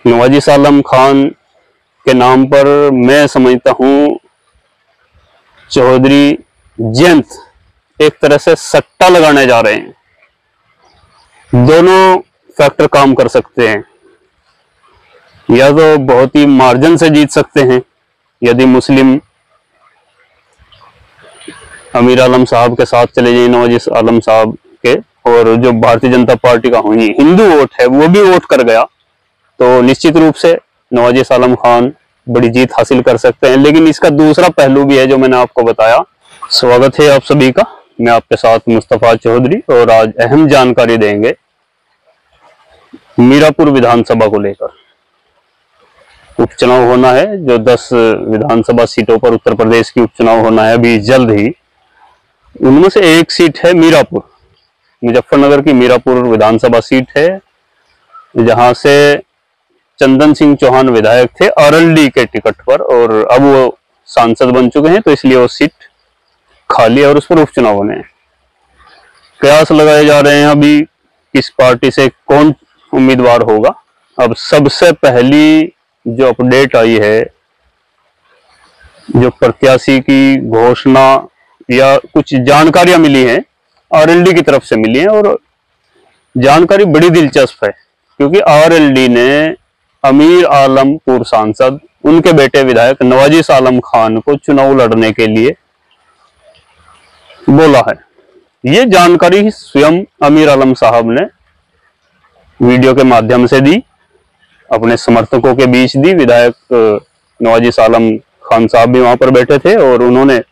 नवाजिश आलम खान के नाम पर मैं समझता हूँ चौधरी जयंत एक तरह से सट्टा लगाने जा रहे हैं। दोनों फैक्टर काम कर सकते हैं, या तो बहुत ही मार्जिन से जीत सकते हैं यदि मुस्लिम अमीर आलम साहब के साथ चले जाए, नवाजिश आलम साहब के, और जो भारतीय जनता पार्टी का हिंदू वोट है वो भी वोट कर गया, तो निश्चित रूप से नवाजिश आलम खान बड़ी जीत हासिल कर सकते हैं। लेकिन इसका दूसरा पहलू भी है जो मैंने आपको बताया। स्वागत है आप सभी का, मैं आपके साथ मुस्तफा चौधरी, और आज अहम जानकारी देंगे मीरापुर विधानसभा को लेकर। उपचुनाव होना है, जो 10 विधानसभा सीटों पर उत्तर प्रदेश की उपचुनाव होना है अभी जल्द ही। उनमें से एक सीट है मीरापुर, मुजफ्फरनगर की मीरापुर विधानसभा सीट है, जहां से चंदन सिंह चौहान विधायक थे आरएलडी के टिकट पर, और अब वो सांसद बन चुके हैं, तो इसलिए वो सीट खाली है और उस पर उपचुनाव होने हैं। कयास लगाए जा रहे हैं अभी किस पार्टी से कौन उम्मीदवार होगा। अब सबसे पहली जो अपडेट आई है, जो प्रत्याशी की घोषणा या कुछ जानकारियां मिली हैं आरएलडी की तरफ से मिली हैं, और जानकारी बड़ी दिलचस्प है, क्योंकि आरएलडी ने अमीर आलम पूर्व सांसद, उनके बेटे विधायक नवाजिश आलम खान को चुनाव लड़ने के लिए बोला है। ये जानकारी स्वयं अमीर आलम साहब ने वीडियो के माध्यम से दी, अपने समर्थकों के बीच दी। विधायक नवाजिश आलम खान साहब भी वहां पर बैठे थे, और उन्होंने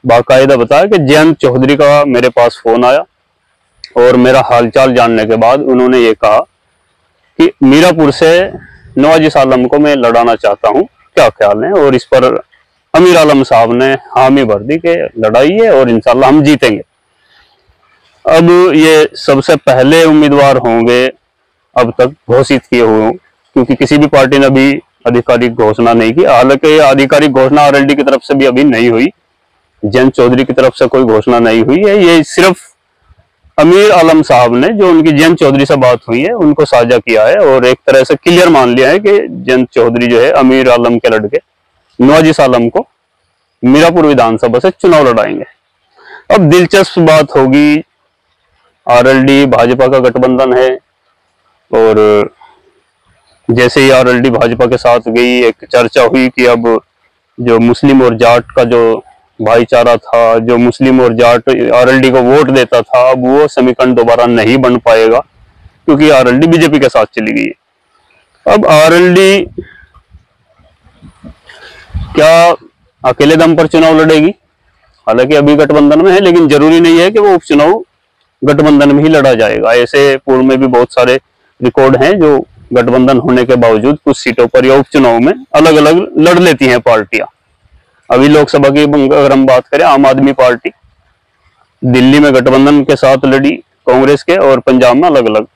बाकायदा बताया कि जयंत चौधरी का मेरे पास फोन आया, और मेरा हालचाल जानने के बाद उन्होंने ये कहा कि मीरापुर से नवाजिश आलम को मैं लड़ाना चाहता हूं, क्या ख्याल है। और इस पर अमीर आलम साहब ने हामी भर दी कि लड़ाइए और इंशाल्लाह हम जीतेंगे। अब ये सबसे पहले उम्मीदवार होंगे अब तक घोषित किए हुए, क्योंकि किसी भी पार्टी ने अभी आधिकारिक घोषणा नहीं की। हालांकि आधिकारिक घोषणा आरएलडी की तरफ से भी अभी नहीं हुई, जयंत चौधरी की तरफ से कोई घोषणा नहीं हुई है। ये सिर्फ अमीर आलम साहब ने, जो उनकी जयंत चौधरी से बात हुई है, उनको साझा किया है, और एक तरह से क्लियर मान लिया है कि जयंत चौधरी जो है अमीर आलम के लड़के नवाजिश आलम को मीरापुर विधानसभा से चुनाव लड़ाएंगे। अब दिलचस्प बात होगी, आरएलडी भाजपा का गठबंधन है, और जैसे ही आरएलडी भाजपा के साथ गई, एक चर्चा हुई कि अब जो मुस्लिम और जाट का जो भाईचारा था, जो मुस्लिम और जाट आरएलडी को वोट देता था, अब वो समीकरण दोबारा नहीं बन पाएगा, क्योंकि आरएलडी बीजेपी के साथ चली गई है। अब आरएलडी क्या अकेले दम पर चुनाव लड़ेगी? हालांकि अभी गठबंधन में है, लेकिन जरूरी नहीं है कि वो उपचुनाव गठबंधन में ही लड़ा जाएगा। ऐसे पूर्व में भी बहुत सारे रिकॉर्ड हैं जो गठबंधन होने के बावजूद कुछ सीटों पर या उपचुनाव में अलग अलग लड़ लेती हैं पार्टियां। अभी लोकसभा की अगर हम बात करें, आम आदमी पार्टी दिल्ली में गठबंधन के साथ लड़ी कांग्रेस के, और पंजाब में अलग अलग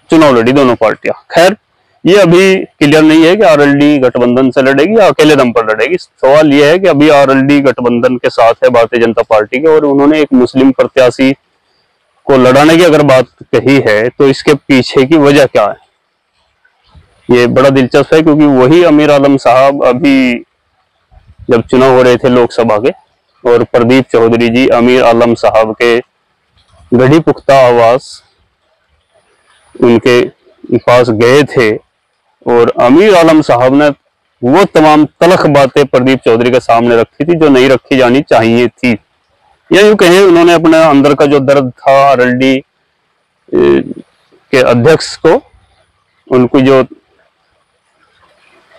चुनाव लड़ी दोनों पार्टियां। खैर, ये अभी क्लियर नहीं है कि आरएलडी गठबंधन से लड़ेगी या अकेले दम पर लड़ेगी। सवाल यह है कि अभी आरएलडी गठबंधन के साथ है भारतीय जनता पार्टी के, और उन्होंने एक मुस्लिम प्रत्याशी को लड़ाने की अगर बात कही है, तो इसके पीछे की वजह क्या है, ये बड़ा दिलचस्प है। क्योंकि वही अमीर आलम साहब अभी जब चुनाव हो रहे थे लोकसभा के, और प्रदीप चौधरी जी अमीर आलम साहब के गढ़ी पुख्ता आवास उनके पास गए थे, और अमीर आलम साहब ने वो तमाम तलख बातें प्रदीप चौधरी के सामने रखी थी जो नहीं रखी जानी चाहिए थी। या यूं कहें, उन्होंने अपने अंदर का जो दर्द था आरएलडी के अध्यक्ष को, उनकी जो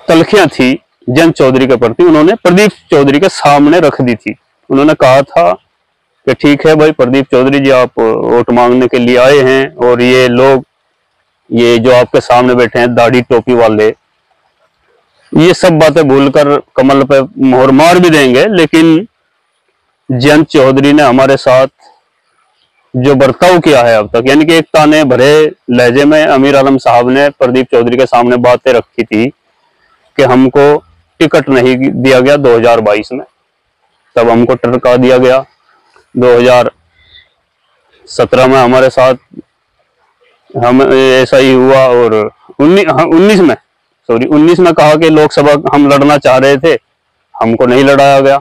तलखियां थी जयंत चौधरी के प्रति, उन्होंने प्रदीप चौधरी के सामने रख दी थी। उन्होंने कहा था कि ठीक है भाई प्रदीप चौधरी जी, आप वोट मांगने के लिए आए हैं, और ये लोग, ये जो आपके सामने बैठे हैं दाढ़ी टोपी वाले, ये सब बातें भूलकर कमल पे मोहर मार भी देंगे, लेकिन जयंत चौधरी ने हमारे साथ जो बर्ताव किया है अब तक, यानी कि एक ताने भरे लहजे में अमीर आलम साहब ने प्रदीप चौधरी के सामने बातें रखी थी कि हमको टिकट नहीं दिया गया 2022 में, तब हमको टरका दिया गया। 2017 में हमारे साथ हम ऐसा ही हुआ। और 19 में कहा कि लोकसभा हम लड़ना चाह रहे थे, हमको नहीं लड़ाया गया।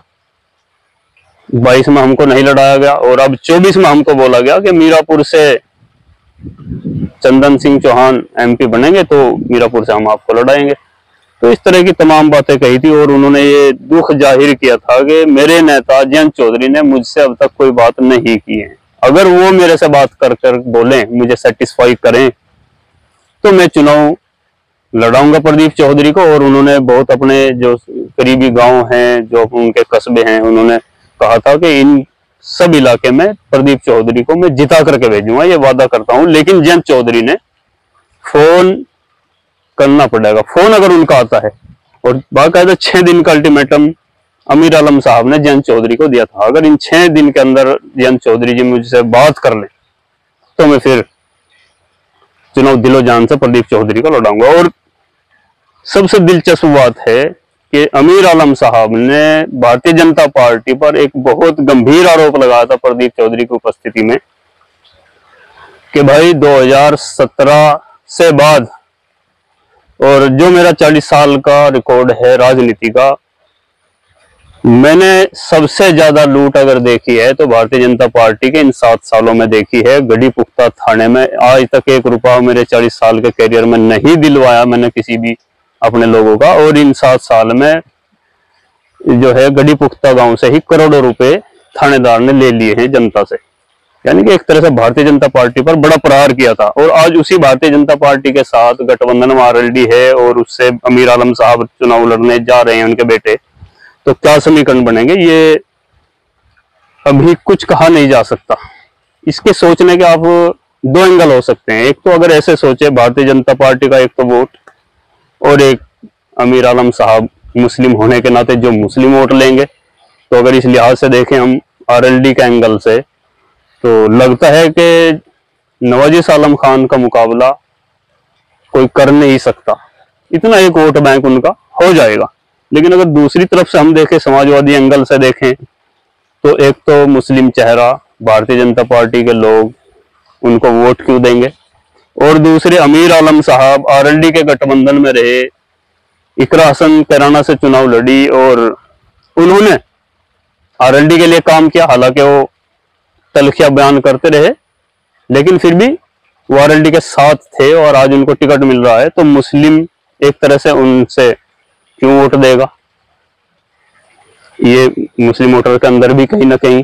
22 में हमको नहीं लड़ाया गया, और अब 24 में हमको बोला गया कि मीरापुर से चंदन सिंह चौहान MP बनेंगे तो मीरापुर से हम आपको लड़ाएंगे। तो इस तरह की तमाम बातें कही थी, और उन्होंने ये दुख जाहिर किया था कि मेरे नेता जयंत चौधरी ने मुझसे अब तक कोई बात नहीं की है। अगर वो मेरे से बात कर बोले, मुझे सेटिस्फाई करें, तो मैं चुनाव लड़ाऊंगा प्रदीप चौधरी को। और उन्होंने बहुत अपने जो करीबी गांव हैं, जो उनके कस्बे हैं, उन्होंने कहा था कि इन सब इलाके में प्रदीप चौधरी को मैं जिता करके भेजूंगा, ये वादा करता हूं। लेकिन जयंत चौधरी ने फोन करना पड़ेगा, फोन अगर उनका आता है। और बाकायदा 6 दिन का अल्टीमेटम अमीर आलम साहब ने जयंत चौधरी को दिया था। अगर इन 6 दिन के अंदर जयंत चौधरी जी मुझसे बात कर ले, तो मैं फिर चुनाव दिलो जान से प्रदीप चौधरी को लड़ाऊंगा। और सबसे दिलचस्प बात है कि अमीर आलम साहब ने भारतीय जनता पार्टी पर एक बहुत गंभीर आरोप लगाया था प्रदीप चौधरी की उपस्थिति में, कि भाई 2017 से बाद, और जो मेरा 40 साल का रिकॉर्ड है राजनीति का, मैंने सबसे ज्यादा लूट अगर देखी है तो भारतीय जनता पार्टी के इन 7 सालों में देखी है। गढ़ी पुख्ता थाने में आज तक 1 रुपया मेरे 40 साल के करियर में नहीं दिलवाया मैंने किसी भी अपने लोगों का। और इन 7 साल में जो है गढ़ी पुख्ता गांव से ही करोड़ों रुपए थानेदार ने ले लिए हैं जनता से। यानी कि एक तरह से भारतीय जनता पार्टी पर बड़ा प्रहार किया था। और आज उसी भारतीय जनता पार्टी के साथ गठबंधन में RLD है, और उससे अमीर आलम साहब चुनाव लड़ने जा रहे हैं, उनके बेटे। तो क्या समीकरण बनेंगे, ये अभी कुछ कहा नहीं जा सकता। इसके सोचने के आप 2 एंगल हो सकते हैं। एक तो अगर ऐसे सोचे, भारतीय जनता पार्टी का एक तो वोट, और एक अमीर आलम साहब मुस्लिम होने के नाते जो मुस्लिम वोट लेंगे। तो अगर इस लिहाज से देखें हम RLD के एंगल से, तो लगता है कि नवाजिश आलम खान का मुकाबला कोई कर नहीं सकता, इतना एक वोट बैंक उनका हो जाएगा। लेकिन अगर दूसरी तरफ से हम देखें, समाजवादी एंगल से देखें, तो एक तो मुस्लिम चेहरा भारतीय जनता पार्टी के लोग उनको वोट क्यों देंगे, और दूसरे अमीर आलम साहब RLD के गठबंधन में रहे, इकरा हसन कैराना से चुनाव लड़ी, और उन्होंने RLD के लिए काम किया। हालांकि वो तलखिया बयान करते रहे, लेकिन फिर भी वो RLD के साथ थे, और आज उनको टिकट मिल रहा है। तो मुस्लिम एक तरह से उनसे क्यों वोट देगा, ये मुस्लिम वोटर के अंदर भी कहीं ना कहीं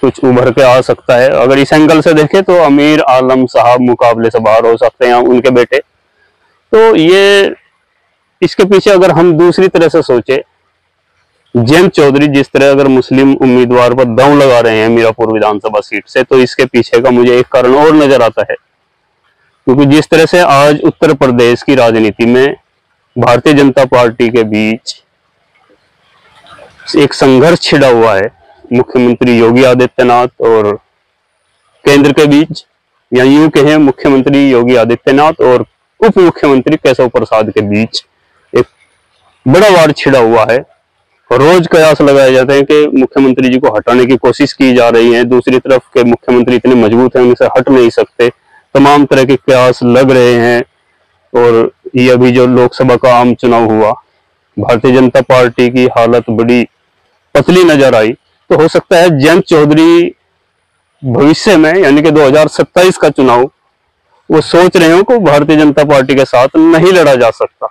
कुछ उभर के आ सकता है। अगर इस एंगल से देखें तो अमीर आलम साहब मुकाबले से बाहर हो सकते हैं, उनके बेटे। तो ये इसके पीछे अगर हम दूसरी तरह से सोचे, जयंत चौधरी जिस तरह अगर मुस्लिम उम्मीदवार पर दांव लगा रहे हैं मीरापुर विधानसभा सीट से, तो इसके पीछे का मुझे एक कारण और नजर आता है। क्योंकि जिस तरह से आज उत्तर प्रदेश की राजनीति में भारतीय जनता पार्टी के बीच एक संघर्ष छिड़ा हुआ है, मुख्यमंत्री योगी आदित्यनाथ और केंद्र के बीच, या यूं कहें मुख्यमंत्री योगी आदित्यनाथ और उप मुख्यमंत्री केशव प्रसाद के बीच एक बड़ा वार छिड़ा हुआ है। रोज कयास लगाए जाते हैं कि मुख्यमंत्री जी को हटाने की कोशिश की जा रही है, दूसरी तरफ के मुख्यमंत्री इतने मजबूत हैं उनसे हट नहीं सकते, तमाम तरह के कयास लग रहे हैं। और ये अभी जो लोकसभा का आम चुनाव हुआ, भारतीय जनता पार्टी की हालत बड़ी पतली नजर आई। तो हो सकता है जयंत चौधरी भविष्य में, यानी कि 2027 का चुनाव, वो सोच रहे हो कि भारतीय जनता पार्टी के साथ नहीं लड़ा जा सकता,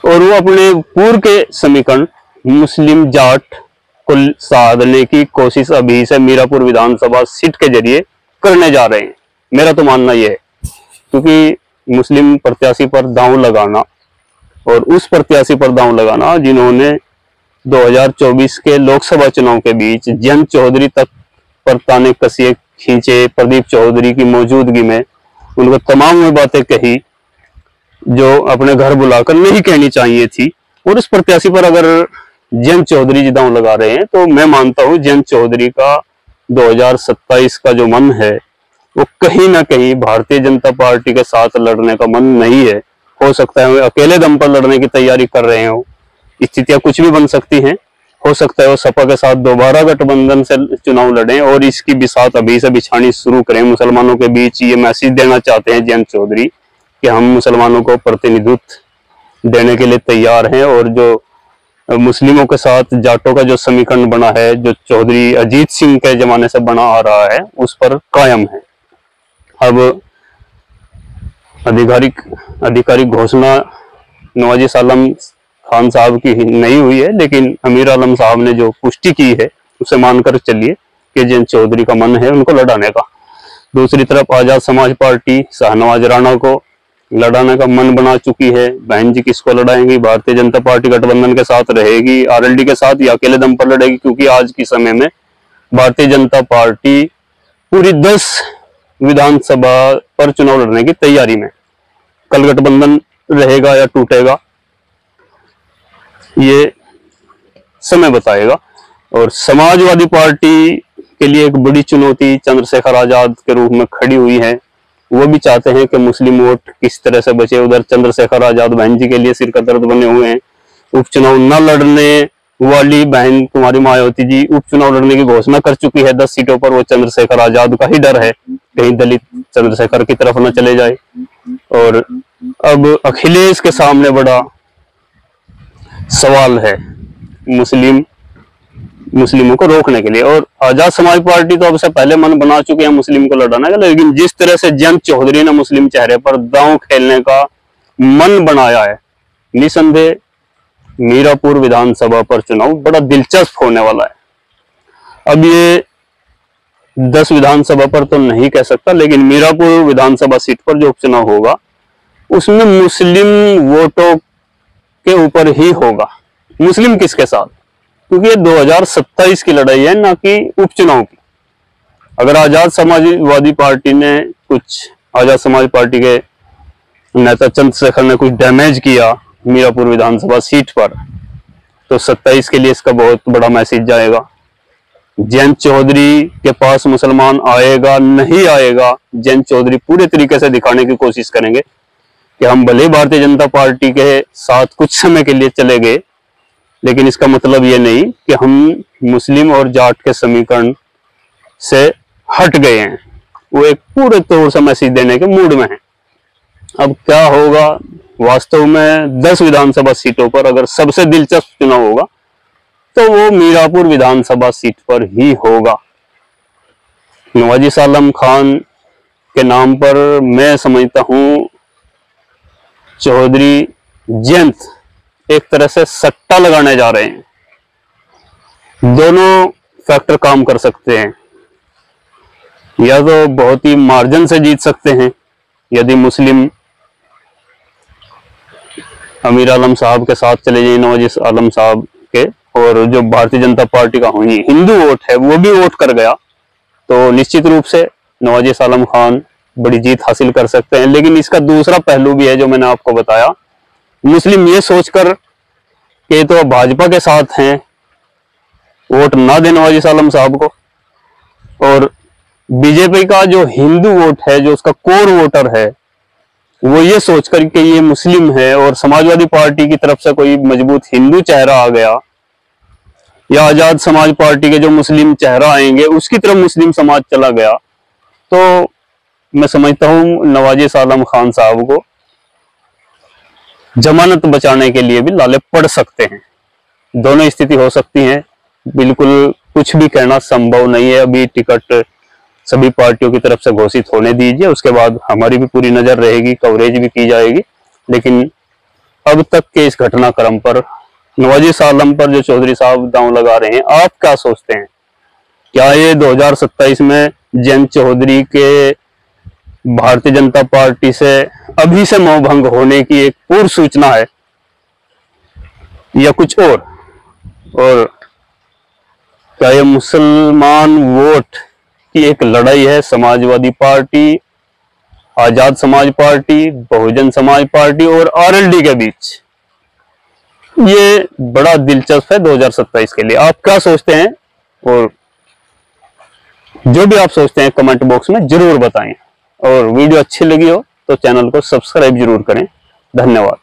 और वो अपने पूर्व के समीकरण मुस्लिम जाट को साधने की कोशिश अभी से मीरापुर विधानसभा सीट के जरिए करने जा रहे हैं। मेरा तो मानना यह है, क्योंकि मुस्लिम प्रत्याशी पर दांव लगाना, और उस प्रत्याशी पर दांव लगाना जिन्होंने 2024 के लोकसभा चुनाव के बीच जयंत चौधरी तक पर ताने कसिए खींचे, प्रदीप चौधरी की मौजूदगी में उनको तमाम वो बातें कही जो अपने घर बुलाकर नहीं कहनी चाहिए थी। और उस प्रत्याशी पर अगर जयंत चौधरी जी दांव लगा रहे हैं, तो मैं मानता हूं जयंत चौधरी का 2027 का जो मन है वो कहीं ना कहीं भारतीय जनता पार्टी के साथ लड़ने का मन नहीं है। हो सकता है वे अकेले दम पर लड़ने की तैयारी कर रहे हो, स्थितियां कुछ भी बन सकती हैं। हो सकता है वो सपा के साथ दोबारा गठबंधन से चुनाव लड़ें और इसकी बिसात अभी से बिछानी शुरू करें मुसलमानों के बीच। ये मैसेज देना चाहते हैं जयंत चौधरी कि हम मुसलमानों को प्रतिनिधित्व देने के लिए तैयार हैं, और जो मुस्लिमों के साथ जाटों का जो समीकरण बना है, जो चौधरी अजीत सिंह के जमाने से बना आ रहा है, उस पर कायम है। अब आधिकारिक घोषणा नवाजी आलम खान साहब की नहीं हुई है, लेकिन अमीर आलम साहब ने जो पुष्टि की है उसे मानकर चलिए कि जयंत चौधरी का मन है उनको लड़ाने का। दूसरी तरफ आजाद समाज पार्टी शाहनवाज राणा को लड़ाने का मन बना चुकी है। बहन जी किसको लड़ाएंगी? भारतीय जनता पार्टी गठबंधन के साथ रहेगी, आरएलडी के साथ, या अकेले दम पर लड़ेगी? क्योंकि आज के समय में भारतीय जनता पार्टी पूरी 10 विधानसभा पर चुनाव लड़ने की तैयारी में। कल गठबंधन रहेगा या टूटेगा ये समय बताएगा। और समाजवादी पार्टी के लिए एक बड़ी चुनौती चंद्रशेखर आजाद के रूप में खड़ी हुई है। वो भी चाहते हैं कि मुस्लिम वोट किस तरह से बचे। उधर चंद्रशेखर आजाद बहन जी के लिए सिर का दर्द बने हुए हैं। उपचुनाव न लड़ने वाली बहन कुमारी मायावती जी उपचुनाव लड़ने की घोषणा कर चुकी है 10 सीटों पर। वो चंद्रशेखर आजाद का ही डर है कहीं दलित चंद्रशेखर की तरफ न चले जाए। और अब अखिलेश के सामने बड़ा सवाल है मुस्लिमों को रोकने के लिए। और आजाद समाज पार्टी तो अब से पहले मन बना चुके हैं मुस्लिम को लड़ाने का, लेकिन जिस तरह से जयंत चौधरी ने मुस्लिम चेहरे पर दांव खेलने का मन बनाया है, निसंदेह मीरापुर विधानसभा पर चुनाव बड़ा दिलचस्प होने वाला है। अब ये 10 विधानसभा पर तो नहीं कह सकता, लेकिन मीरापुर विधानसभा सीट पर जो उपचुनाव होगा उसमें मुस्लिम वोटों के ऊपर ही होगा। मुस्लिम किसके साथ? क्योंकि ये 2027 की लड़ाई है, ना कि उपचुनाव की। अगर आजाद समाजवादी पार्टी ने आजाद समाज पार्टी के नेता चंद्रशेखर ने कुछ डैमेज किया मीरापुर विधानसभा सीट पर, तो 27 के लिए इसका बहुत बड़ा मैसेज जाएगा। जयंत चौधरी के पास मुसलमान आएगा नहीं आएगा, जयंत चौधरी पूरे तरीके से दिखाने की कोशिश करेंगे कि हम भले भारतीय जनता पार्टी के साथ कुछ समय के लिए चले गए, लेकिन इसका मतलब ये नहीं कि हम मुस्लिम और जाट के समीकरण से हट गए हैं। वो एक पूरे तौर से मैसेज देने के मूड में है। अब क्या होगा वास्तव में 10 विधानसभा सीटों पर अगर सबसे दिलचस्प चुनाव होगा तो वो मीरापुर विधानसभा सीट पर ही होगा। नवाजी आलम खान के नाम पर मैं समझता हूं चौधरी जयंत एक तरह से सट्टा लगाने जा रहे हैं। दोनों फैक्टर काम कर सकते हैं, या तो बहुत ही मार्जिन से जीत सकते हैं यदि मुस्लिम अमीर आलम साहब के साथ चले जाए, नवाजी आलम साहब के, और जो भारतीय जनता पार्टी का हिंदू वोट है वो भी वोट कर गया, तो निश्चित रूप से नवाजी आलम खान बड़ी जीत हासिल कर सकते हैं। लेकिन इसका दूसरा पहलू भी है जो मैंने आपको बताया। मुस्लिम ये सोचकर कि तो भाजपा के साथ हैं, वोट ना दें नवाजी आलम साहब को, और बीजेपी का जो हिंदू वोट है, जो उसका कोर वोटर है, वो ये सोचकर कि ये मुस्लिम है और समाजवादी पार्टी की तरफ से कोई मजबूत हिंदू चेहरा आ गया, या आजाद समाज पार्टी के जो मुस्लिम चेहरा आएंगे उसकी तरफ मुस्लिम समाज चला गया, तो मैं समझता हूं नवाजी आलम खान साहब को जमानत बचाने के लिए भी लाले पड़ सकते हैं। दोनों स्थिति हो सकती हैं, बिल्कुल कुछ भी कहना संभव नहीं है। अभी टिकट सभी पार्टियों की तरफ से घोषित होने दीजिए, उसके बाद हमारी भी पूरी नजर रहेगी, कवरेज भी की जाएगी। लेकिन अब तक के इस घटनाक्रम पर नवाजी आलम पर जो चौधरी साहब दांव लगा रहे हैं, आप क्या सोचते हैं? क्या ये 2027 में जयंत चौधरी के भारतीय जनता पार्टी से अभी से मोहभंग होने की एक पूर्व सूचना है, या कुछ और क्या ये मुसलमान वोट की एक लड़ाई है? Samajwadi party, Azad Samaj party, Bahujan Samaj party और आरएलडी के बीच। ये बड़ा दिलचस्प है 2027 के लिए। आप क्या सोचते हैं? और जो भी आप सोचते हैं कमेंट बॉक्स में जरूर बताएं, और वीडियो अच्छी लगी हो तो चैनल को सब्सक्राइब जरूर करें। धन्यवाद।